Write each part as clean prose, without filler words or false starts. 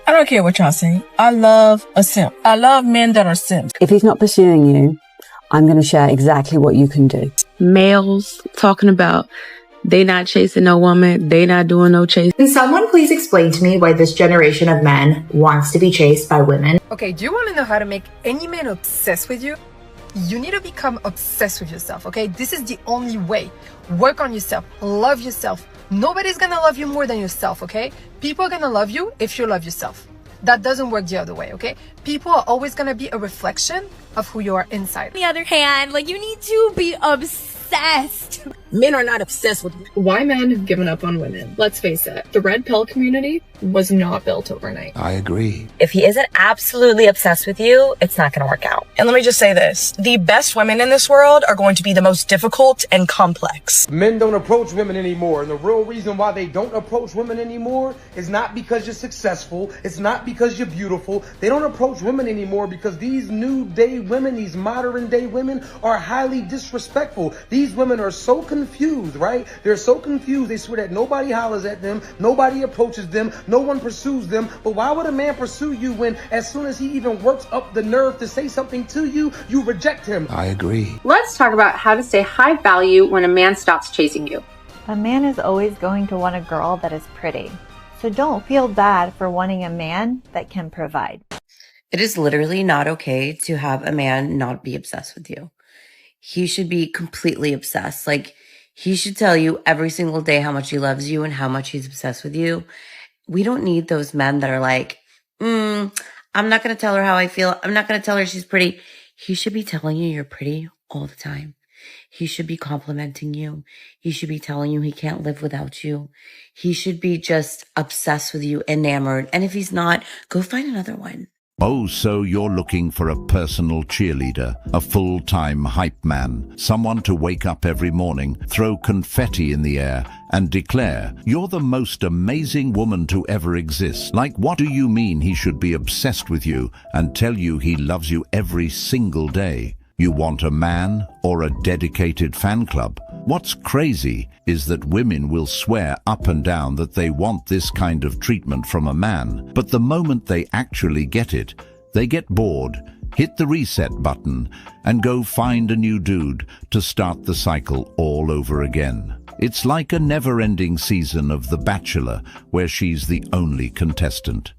I don't care what y'all say. I love a simp. I love men that are simps. If he's not pursuing you, I'm going to share exactly what you can do. Males talking about they not chasing no woman, they not doing no chasing. Can someone please explain to me why this generation of men wants to be chased by women? Okay, do you want to know how to make any man obsessed with you? You need to become obsessed with yourself, okay? This is the only way. Work on yourself. Love yourself. Nobody's gonna love you more than yourself, okay? People are gonna love you if you love yourself. That doesn't work the other way, okay? People are always gonna be a reflection of who you are inside. On the other hand, like, you need to be obsessed. Men are not obsessed with women. Why men have given up on women? Let's face it, the red pill community was not built overnight. I agree. If he isn't absolutely obsessed with you, it's not going to work out. And let me just say this. The best women in this world are going to be the most difficult and complex. Men don't approach women anymore. And the real reason why they don't approach women anymore is not because you're successful. It's not because you're beautiful. They don't approach women anymore because these new day women, these modern day women are highly disrespectful. These women are so confused, right? They're so confused. They swear that nobody hollers at them. Nobody approaches them. No one pursues them. But why would a man pursue you when as soon as he even works up the nerve to say something to you, you reject him? I agree. Let's talk about how to stay high value when a man stops chasing you. A man is always going to want a girl that is pretty. So don't feel bad for wanting a man that can provide. It is literally not okay to have a man not be obsessed with you. He should be completely obsessed. Like, he should tell you every single day how much he loves you and how much he's obsessed with you. We don't need those men that are like, I'm not going to tell her how I feel. I'm not going to tell her she's pretty. He should be telling you you're pretty all the time. He should be complimenting you. He should be telling you he can't live without you. He should be just obsessed with you, enamored. And if he's not, go find another one. Oh, so you're looking for a personal cheerleader, a full-time hype man, someone to wake up every morning, throw confetti in the air, and declare, "You're the most amazing woman to ever exist." Like, what do you mean he should be obsessed with you and tell you he loves you every single day? You want a man or a dedicated fan club? What's crazy is that women will swear up and down that they want this kind of treatment from a man, but the moment they actually get it, they get bored, hit the reset button, and go find a new dude to start the cycle all over again. It's like a never-ending season of The Bachelor where she's the only contestant.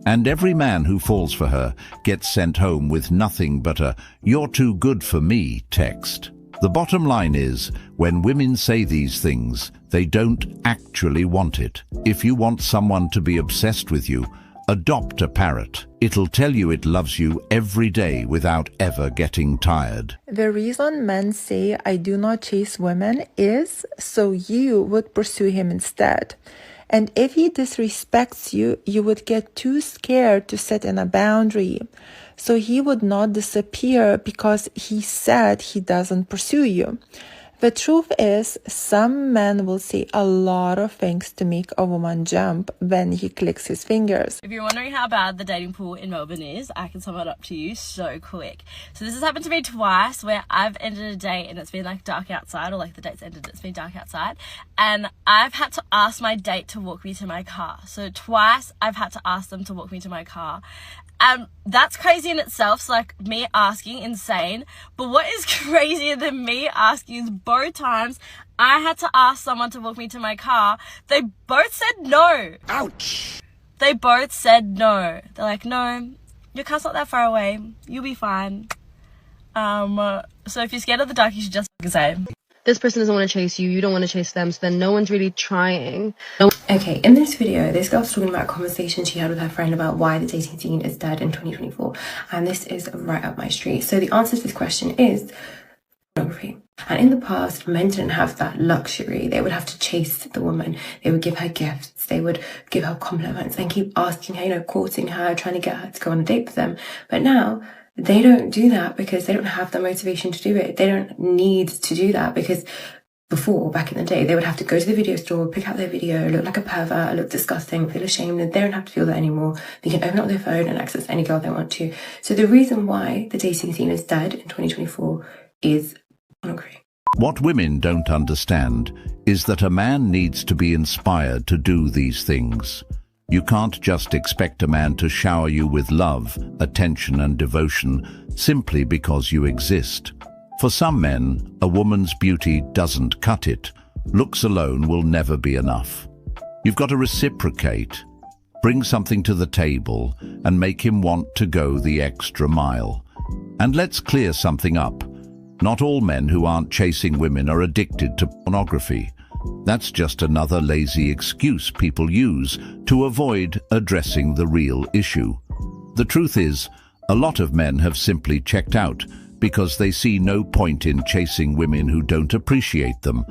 And every man who falls for her gets sent home with nothing but a "you're too good for me" text. The bottom line is, when women say these things, they don't actually want it. If you want someone to be obsessed with you, adopt a parrot. It'll tell you it loves you every day without ever getting tired. The reason men say I do not chase women is so you would pursue him instead. And if he disrespects you, you would get too scared to set in a boundary. So he would not disappear because he said he doesn't pursue you. The truth is, some men will say a lot of things to make a woman jump when he clicks his fingers. If you're wondering how bad the dating pool in Melbourne is, I can sum it up to you so quick. So this has happened to me twice where I've ended a date and it's been like dark outside, or like the date's ended, it's been dark outside. And I've had to ask my date to walk me to my car. So twice I've had to ask them to walk me to my car. That's crazy in itself. So like me asking, insane. But what is crazier than me asking is both times I had to ask someone to walk me to my car, they both said no. Ouch! They both said no. They're like, no, your car's not that far away. You'll be fine. So if you're scared of the dark, you should just say, This person doesn't want to chase you, you don't want to chase them, so then no one's really trying. Okay, in this video, this girl's talking about a conversation she had with her friend about why the dating scene is dead in 2024. And this is right up my street. So the answer to this question is pornography. And in the past, men didn't have that luxury. They would have to chase the woman. They would give her gifts. They would give her compliments and keep asking her, courting her, trying to get her to go on a date with them. But now, they don't do that because they don't have the motivation to do it. They don't need to do that because before, back in the day, they would have to go to the video store, pick out their video, look like a pervert, look disgusting, feel ashamed, and they don't have to feel that anymore. They can open up their phone and access any girl they want to. So the reason why the dating scene is dead in 2024 is pornography. What women don't understand is that a man needs to be inspired to do these things. You can't just expect a man to shower you with love, attention and devotion simply because you exist. For some men, a woman's beauty doesn't cut it. Looks alone will never be enough. You've got to reciprocate, bring something to the table, and make him want to go the extra mile. And let's clear something up. Not all men who aren't chasing women are addicted to pornography. That's just another lazy excuse people use to avoid addressing the real issue. The truth is, a lot of men have simply checked out because they see no point in chasing women who don't appreciate them.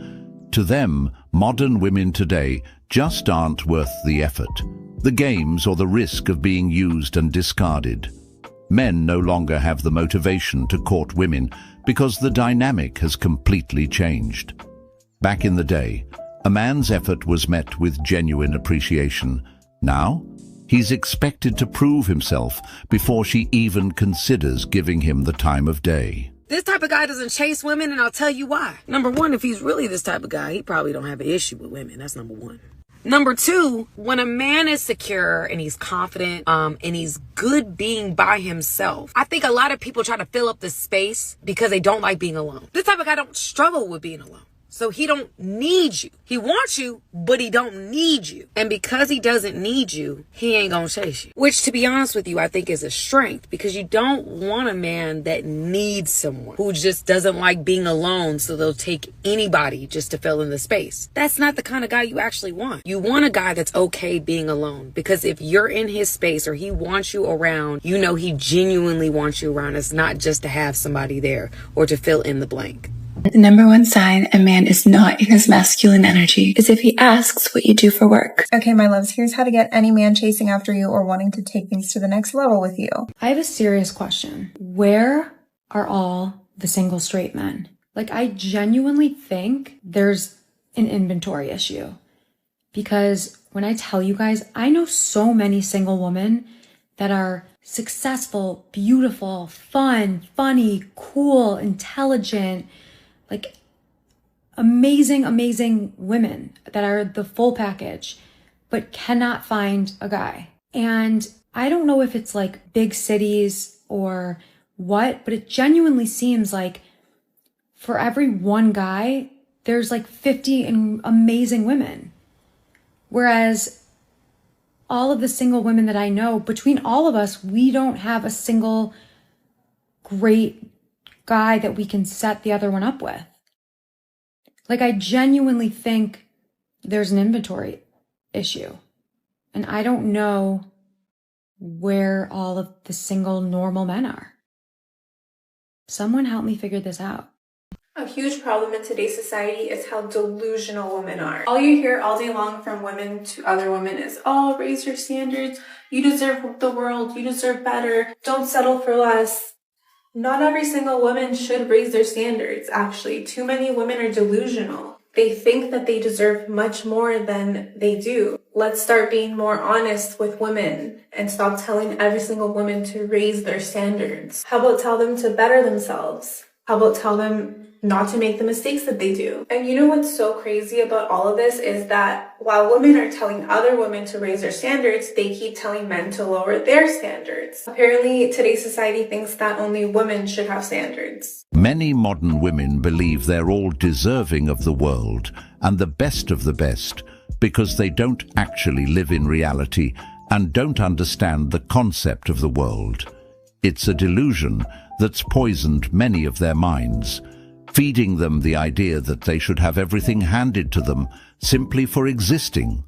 To them, modern women today just aren't worth the effort, the games or the risk of being used and discarded. Men no longer have the motivation to court women because the dynamic has completely changed. Back in the day, a man's effort was met with genuine appreciation. Now, he's expected to prove himself before she even considers giving him the time of day. This type of guy doesn't chase women, and I'll tell you why. Number one, if he's really this type of guy, he probably don't have an issue with women. That's number one. Number two, when a man is secure and he's confident, and he's good being by himself, I think a lot of people try to fill up the space because they don't like being alone. This type of guy don't struggle with being alone. So he don't need you. He wants you, but he don't need you. And because he doesn't need you, he ain't gonna chase you. Which, to be honest with you, I think is a strength, because you don't want a man that needs someone, who just doesn't like being alone, so they'll take anybody just to fill in the space. That's not the kind of guy you actually want. You want a guy that's okay being alone, because if you're in his space or he wants you around, you know he genuinely wants you around. It's not just to have somebody there or to fill in the blank. The number one sign a man is not in his masculine energy is if he asks what you do for work. Okay, my loves, here's how to get any man chasing after you or wanting to take things to the next level with you. I have a serious question. Where are all the single straight men? Like, I genuinely think there's an inventory issue. Because when I tell you guys, I know so many single women that are successful, beautiful, fun, funny, cool, intelligent, like amazing, amazing women that are the full package, but cannot find a guy. And I don't know if it's like big cities or what, but it genuinely seems like for every one guy, there's like 50 amazing women. Whereas all of the single women that I know, between all of us, we don't have a single great guy that we can set the other one up with. Like, I genuinely think there's an inventory issue. And I don't know where all of the single normal men are. Someone help me figure this out. A huge problem in today's society is how delusional women are. All you hear all day long from women to other women is, oh, raise your standards. You deserve the world. You deserve better. Don't settle for less. Not every single woman should raise their standards, actually. Too many women are delusional. They think that they deserve much more than they do. Let's start being more honest with women and stop telling every single woman to raise their standards. How about tell them to better themselves? How about tell them not to make the mistakes that they do? And you know what's so crazy about all of this is that while women are telling other women to raise their standards, they keep telling men to lower their standards. Apparently, today's society thinks that only women should have standards. Many modern women believe they're all deserving of the world and the best of the best because they don't actually live in reality and don't understand the concept of the world. It's a delusion that's poisoned many of their minds, feeding them the idea that they should have everything handed to them simply for existing.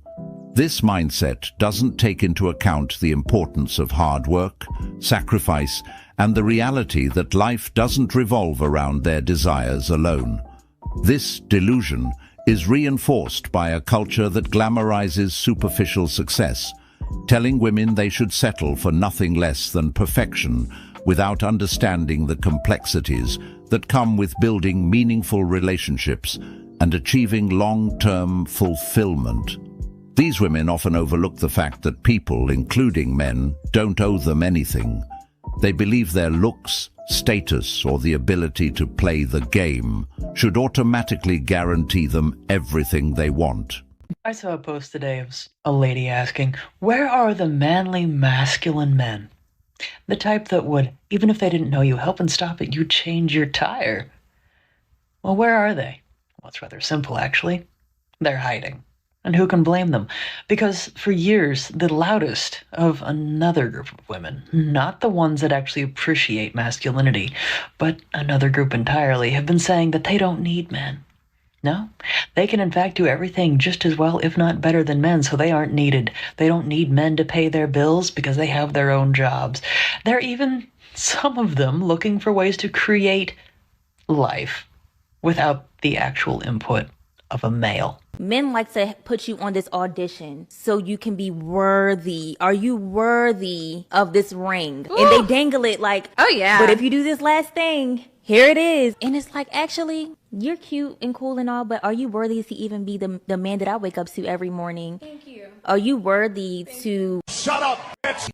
This mindset doesn't take into account the importance of hard work, sacrifice, and the reality that life doesn't revolve around their desires alone. This delusion is reinforced by a culture that glamorizes superficial success, telling women they should settle for nothing less than perfection without understanding the complexities that come with building meaningful relationships and achieving long-term fulfillment. These women often overlook the fact that people, including men, don't owe them anything. They believe their looks, status, or the ability to play the game should automatically guarantee them everything they want. I saw a post today of a lady asking, where are the manly, masculine men? The type that would, even if they didn't know you, help and stop it, you change your tire. Well, where are they? Well, it's rather simple, actually. They're hiding. And who can blame them? Because for years, the loudest of another group of women, not the ones that actually appreciate masculinity, but another group entirely, have been saying that they don't need men. No, they can in fact do everything just as well, if not better than men, so they aren't needed. They don't need men to pay their bills because they have their own jobs. They're even, some of them, looking for ways to create life without the actual input of a male. Men like to put you on this audition so you can be worthy. Are you worthy of this ring? Ooh. And they dangle it like, oh yeah, but if you do this last thing, here it is. And it's like, actually, you're cute and cool and all, but are you worthy to even be the man that I wake up to every morning? Thank you. Are you worthy to... Shut up, bitch!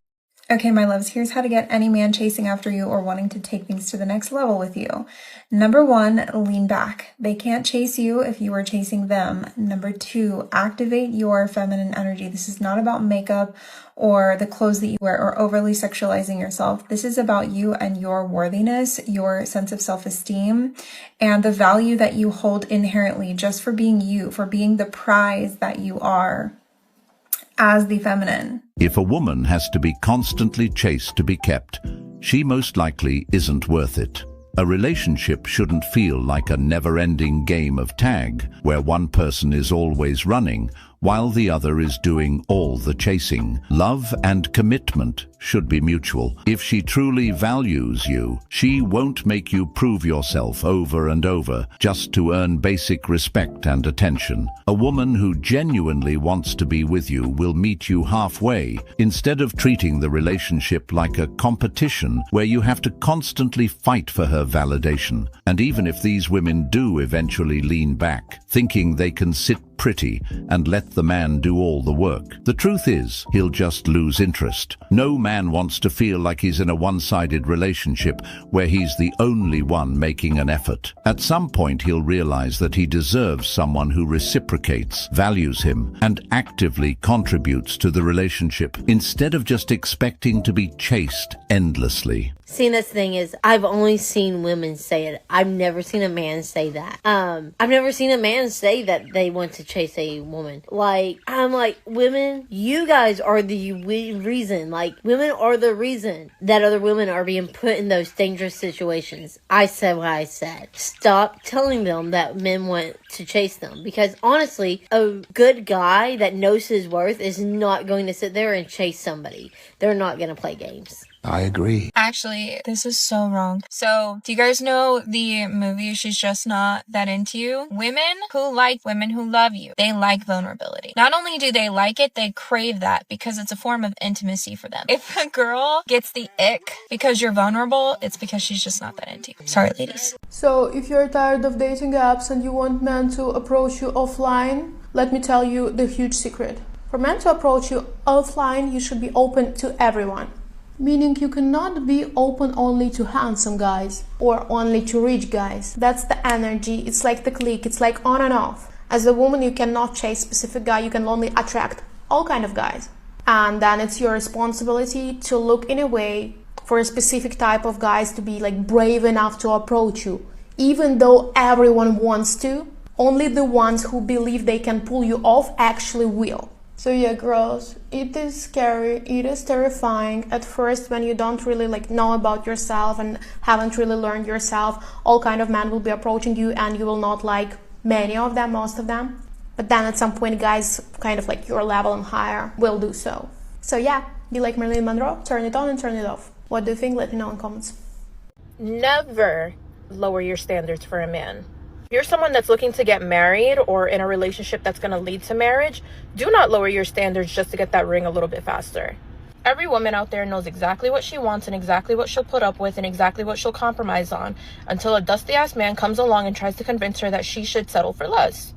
Okay, my loves, here's how to get any man chasing after you or wanting to take things to the next level with you. Number 1, lean back. They can't chase you if you are chasing them. Number 2, activate your feminine energy. This is not about makeup or the clothes that you wear or overly sexualizing yourself. This is about you and your worthiness, your sense of self-esteem, and the value that you hold inherently just for being you, for being the prize that you are as the feminine. If a woman has to be constantly chased to be kept, she most likely isn't worth it. A relationship shouldn't feel like a never-ending game of tag, where one person is always running, while the other is doing all the chasing. Love and commitment should be mutual. If she truly values you, she won't make you prove yourself over and over just to earn basic respect and attention. A woman who genuinely wants to be with you will meet you halfway, instead of treating the relationship like a competition where you have to constantly fight for her validation. And even if these women do eventually lean back, thinking they can sit pretty and let the man do all the work, the truth is, he'll just lose interest. No man wants to feel like he's in a one-sided relationship where he's the only one making an effort. At some point, he'll realize that he deserves someone who reciprocates, values him, and actively contributes to the relationship, instead of just expecting to be chased endlessly. See, this thing is, I've only seen women say it. I've never seen a man say that. I've never seen a man say that they want to chase a woman. I'm like, women, you guys are the reason. Women are the reason that other women are being put in those dangerous situations. I said what I said. Stop telling them that men want to chase them. Because honestly, a good guy that knows his worth is not going to sit there and chase somebody. They're not going to play games. I agree. Actually, this is so wrong. So, do you guys know the movie She's Just Not That Into You? Women who like women who love you, they like vulnerability. Not only do they like it, they crave that because it's a form of intimacy for them. If a girl gets the ick because you're vulnerable, it's because she's just not that into you. Sorry, ladies. So, if you're tired of dating apps and you want men to approach you offline, let me tell you the huge secret. For men to approach you offline, you should be open to everyone. Meaning you cannot be open only to handsome guys or only to rich guys. That's the energy. It's like the click. It's like on and off. As a woman, you cannot chase specific guy. You can only attract all kind of guys. And then it's your responsibility to look in a way for a specific type of guys to be brave enough to approach you. Even though everyone wants to, only the ones who believe they can pull you off actually will. So yeah, girls, it is scary, it is terrifying at first when you don't really know about yourself and haven't really learned yourself. All kind of men will be approaching you and you will not like many of them, most of them. But then at some point, guys kind of your level and higher will do so. So yeah, be like Marilyn Monroe, turn it on and turn it off. What do you think? Let me know in comments. Never lower your standards for a man. If you're someone that's looking to get married or in a relationship that's going to lead to marriage, do not lower your standards just to get that ring a little bit faster. Every woman out there knows exactly what she wants and exactly what she'll put up with and exactly what she'll compromise on until a dusty-ass man comes along and tries to convince her that she should settle for less.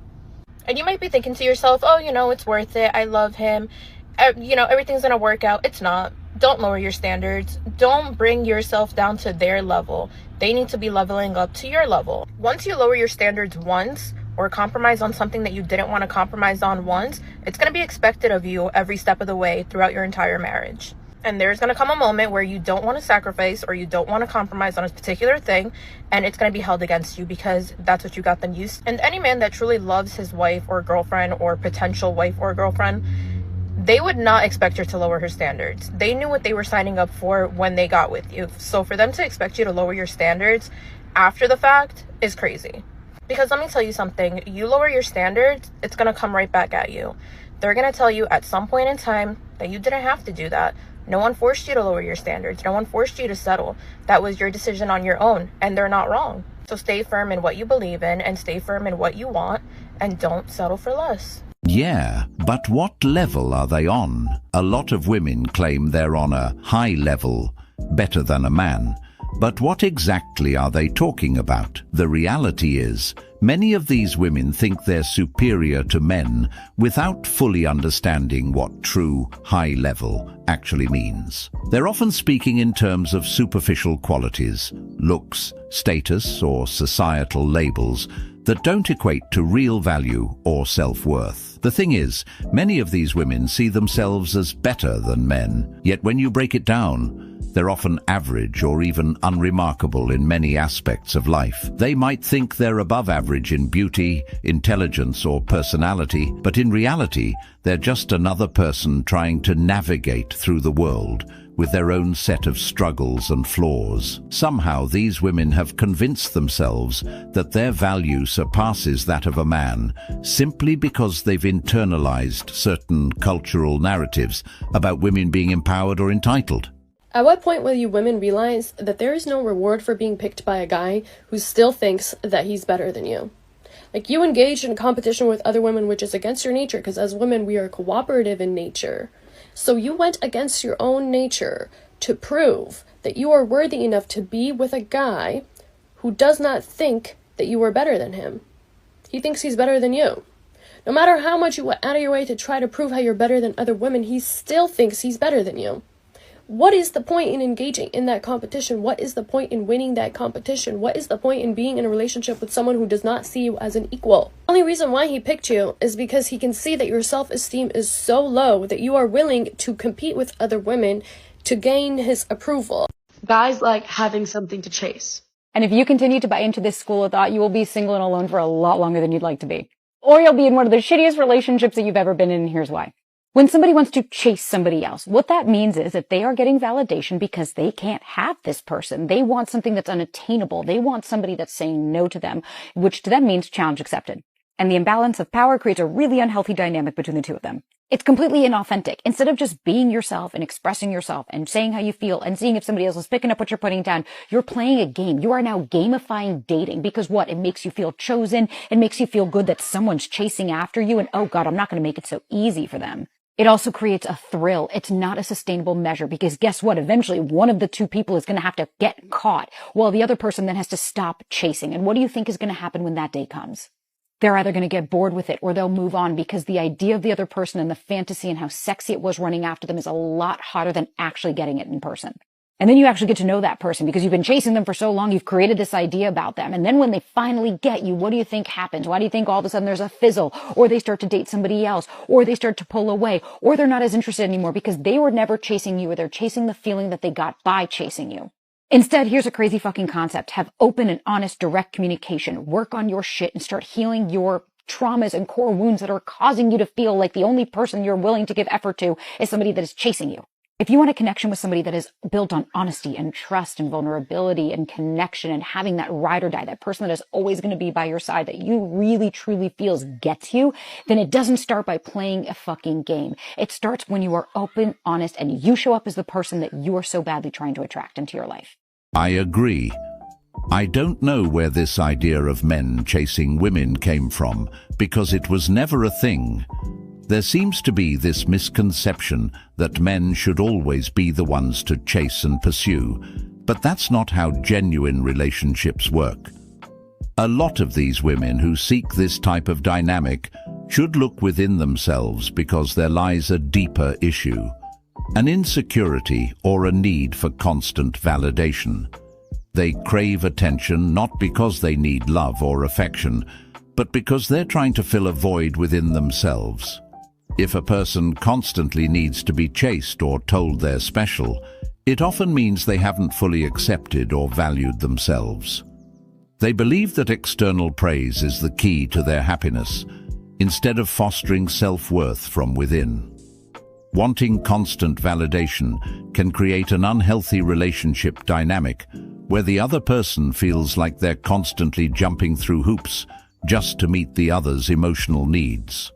And you might be thinking to yourself, oh, it's worth it. I love him. Everything's going to work out. It's not. Don't lower your standards. Don't bring yourself down to their level. They need to be leveling up to your level. Once you lower your standards once, or compromise on something that you didn't want to compromise on once, it's going to be expected of you every step of the way throughout your entire marriage. And there's going to come a moment where you don't want to sacrifice or you don't want to compromise on a particular thing, and it's going to be held against you because that's what you got them used to. And any man that truly loves his wife or girlfriend or potential wife or girlfriend, they would not expect her to lower her standards. They knew what they were signing up for when they got with you. So for them to expect you to lower your standards after the fact is crazy. Because let me tell you something, you lower your standards, it's going to come right back at you. They're going to tell you at some point in time that you didn't have to do that. No one forced you to lower your standards. No one forced you to settle. That was your decision on your own, and they're not wrong. So stay firm in what you believe in and stay firm in what you want, and don't settle for less. Yeah, but what level are they on? A lot of women claim they're on a high level, better than a man. But what exactly are they talking about? The reality is, many of these women think they're superior to men without fully understanding what true high level actually means. They're often speaking in terms of superficial qualities, looks, status, or societal labels that don't equate to real value or self-worth. The thing is, many of these women see themselves as better than men, yet when you break it down, they're often average or even unremarkable in many aspects of life. They might think they're above average in beauty, intelligence, or personality, but in reality, they're just another person trying to navigate through the world with their own set of struggles and flaws. Somehow, these women have convinced themselves that their value surpasses that of a man simply because they've internalized certain cultural narratives about women being empowered or entitled. At what point will you women realize that there is no reward for being picked by a guy who still thinks that he's better than you? Like, you engaged in a competition with other women, which is against your nature, because as women, we are cooperative in nature. So you went against your own nature to prove that you are worthy enough to be with a guy who does not think that you are better than him. He thinks he's better than you. No matter how much you went out of your way to try to prove how you're better than other women, he still thinks he's better than you. What is the point in engaging in that competition? What is the point in winning that competition? What is the point in being in a relationship with someone who does not see you as an equal? The only reason why he picked you is because he can see that your self-esteem is so low that you are willing to compete with other women to gain his approval. Guys like having something to chase. And if you continue to buy into this school of thought, you will be single and alone for a lot longer than you'd like to be. Or you'll be in one of the shittiest relationships that you've ever been in, and here's why. When somebody wants to chase somebody else, what that means is that they are getting validation because they can't have this person. They want something that's unattainable. They want somebody that's saying no to them, which to them means challenge accepted. And the imbalance of power creates a really unhealthy dynamic between the two of them. It's completely inauthentic. Instead of just being yourself and expressing yourself and saying how you feel and seeing if somebody else is picking up what you're putting down, you're playing a game. You are now gamifying dating because what? It makes you feel chosen. It makes you feel good that someone's chasing after you and, oh God, I'm not going to make it so easy for them. It also creates a thrill. It's not a sustainable measure because guess what? Eventually one of the two people is going to have to get caught while the other person then has to stop chasing. And what do you think is going to happen when that day comes? They're either going to get bored with it or they'll move on because the idea of the other person and the fantasy and how sexy it was running after them is a lot hotter than actually getting it in person. And then you actually get to know that person because you've been chasing them for so long, you've created this idea about them. And then when they finally get you, what do you think happens? Why do you think all of a sudden there's a fizzle, or they start to date somebody else, or they start to pull away, or they're not as interested anymore because they were never chasing you, or they're chasing the feeling that they got by chasing you. Instead, here's a crazy fucking concept. Have open and honest, direct communication. Work on your shit and start healing your traumas and core wounds that are causing you to feel like the only person you're willing to give effort to is somebody that is chasing you. If you want a connection with somebody that is built on honesty and trust and vulnerability and connection and having that ride or die, that person that is always going to be by your side, that you really truly feels gets you, then it doesn't start by playing a fucking game. It starts when you are open, honest, and you show up as the person that you are so badly trying to attract into your life. I agree. I don't know where this idea of men chasing women came from, because it was never a thing. There seems to be this misconception that men should always be the ones to chase and pursue, but that's not how genuine relationships work. A lot of these women who seek this type of dynamic should look within themselves because there lies a deeper issue, an insecurity or a need for constant validation. They crave attention not because they need love or affection, but because they're trying to fill a void within themselves. If a person constantly needs to be chased or told they're special, it often means they haven't fully accepted or valued themselves. They believe that external praise is the key to their happiness, instead of fostering self-worth from within. Wanting constant validation can create an unhealthy relationship dynamic where the other person feels like they're constantly jumping through hoops just to meet the other's emotional needs.